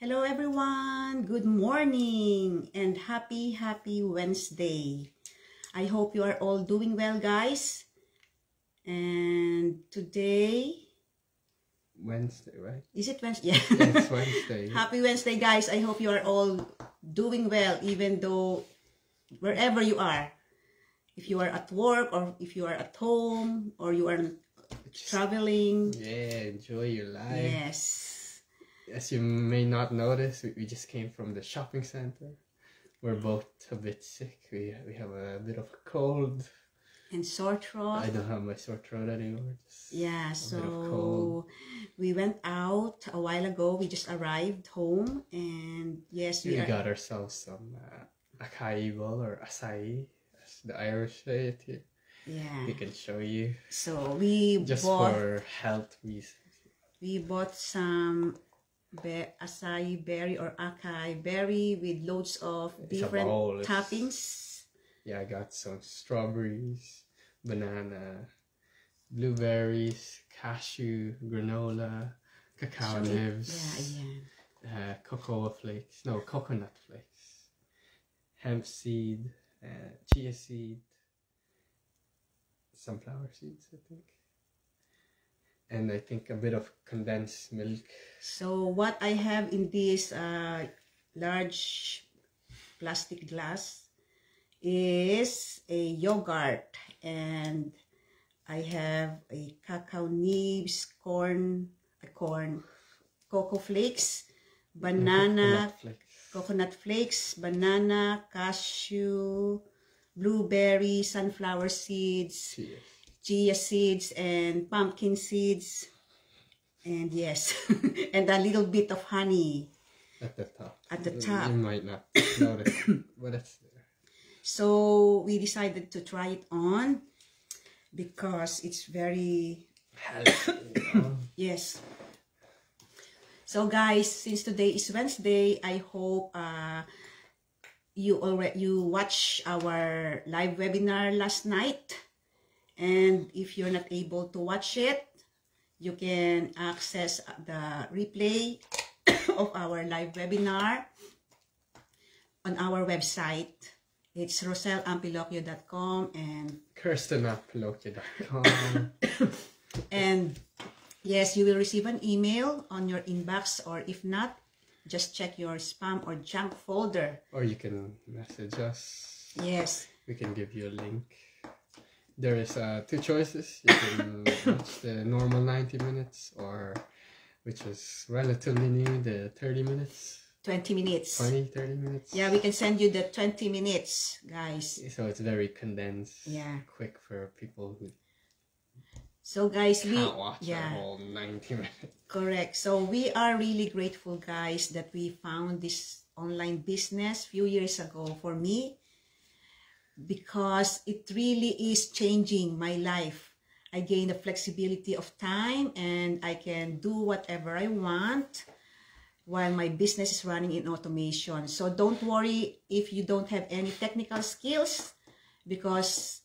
Hello everyone, good morning and happy Wednesday. I hope you are all doing well, guys. And today, Wednesday, right? is it Wednesday? Yeah. It's Wednesday. Happy Wednesday, guys. I hope you are all doing well, even though wherever you are. If you are at work or if you are at home or you are traveling. Yeah, enjoy your life. Yes. As you may not notice, we just came from the shopping center. We're both a bit sick. We have a bit of a cold. And sore throat. I don't have my sore throat anymore. Yeah, so we went out a while ago. We just arrived home, and yes, we got ourselves some acai bowl or acai, as the Irish say it here. Yeah, we can show you. So we just bought, for health reasons. We bought some acai berry or acai berry with loads of different toppings. Yeah, I got some strawberries, banana, blueberries, cashew, granola, cacao nibs, coconut flakes, hemp seed, chia seed, sunflower seeds, I think. And I think a bit of condensed milk. So what I have in this large plastic glass is a yogurt, and I have a cacao nibs, cocoa flakes, banana, coconut flakes, banana, cashew, blueberry, sunflower seeds, chia seeds, and pumpkin seeds, and yes, and a little bit of honey at the top. At the top. You might not notice, but it's there. So we decided to try it on because it's very healthy. Yes. So guys, since today is Wednesday, I hope you watched our live webinar last night. And if you're not able to watch it, you can access the replay of our live webinar on our website. It's rosellampilocchio.com and kirstenampilocchio.com. And yes, you will receive an email on your inbox, or if not, just check your spam or junk folder. Or you can message us. Yes. We can give you a link. There is two choices. You can watch the normal 90 minutes, or which is relatively new, the 30 minutes. 20 minutes. 30 minutes. Yeah, we can send you the 20 minutes, guys. So it's very condensed. Yeah. Quick for people who can't watch the whole 90 minutes. Correct. So we are really grateful, guys, that we found this online business a few years ago for me, because it really is changing my life. I gain the flexibility of time, and I can do whatever I want while my business is running in automation. So don't worry if you don't have any technical skills, because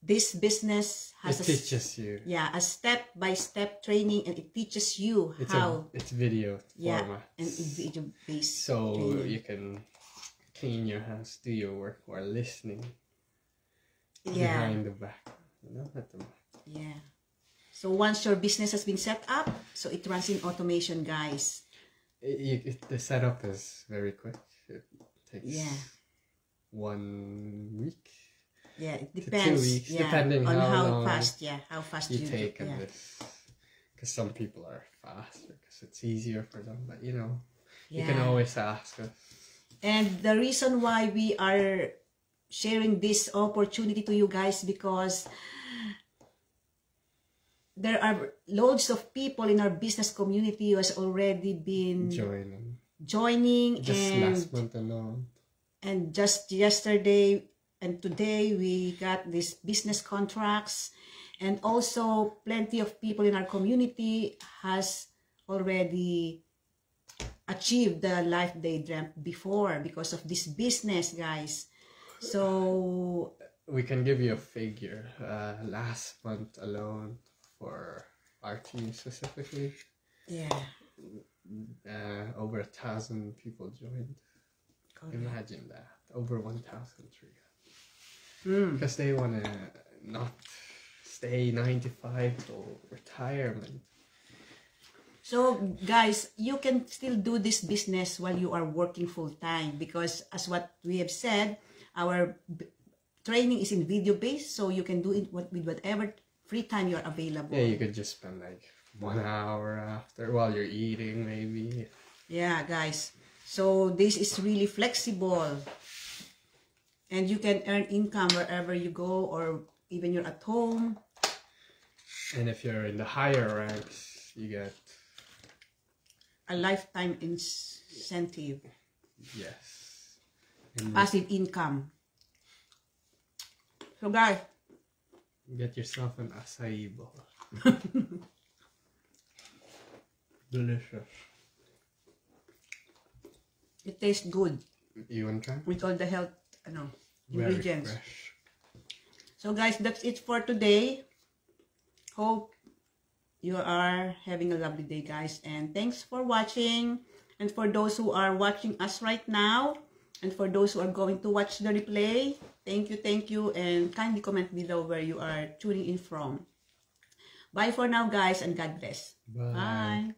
this business has teaches you. Yeah, a step-by-step training, and it teaches you how. It's video format. And video-based. So training. You can clean your house, do your work while listening. Behind the back. Not at the back. Yeah. So once your business has been set up, so it runs in automation, guys. The setup is very quick. It takes 1 week. Yeah, it depends. 2 weeks, depending on how fast you take on this. Because some people are faster because it's easier for them. But you know, you can always ask us. And the reason why we are sharing this opportunity to you guys, because there are loads of people in our business community who has already been joining just last month alone. And just yesterday and today we got these business contracts, and also plenty of people in our community has already achieved the life they dreamt before because of this business, guys. So we can give you a figure. Last month alone, for our team specifically, over 1,000 people joined. Imagine that. Over 1,003. Because they want to not stay 95 till retirement. So guys, you can still do this business while you are working full time, because as what we have said, our training is in video based, so you can do it with whatever free time you're available. Yeah, you could just spend like 1 hour after while you're eating, maybe. Yeah, guys. So this is really flexible, and you can earn income wherever you go, or even you're at home. And if you're in the higher ranks, you get a lifetime incentive. Yes. And passive income. So guys, get yourself an acai bowl. Delicious. It tastes good. You want to try? With all the health ingredients. Very fresh. So guys, that's it for today. Hope you are having a lovely day, guys, and thanks for watching. And for those who are watching us right now, and for those who are going to watch the replay, thank you, and kindly comment below where you are tuning in from. Bye for now, guys, and God bless. Bye. Bye.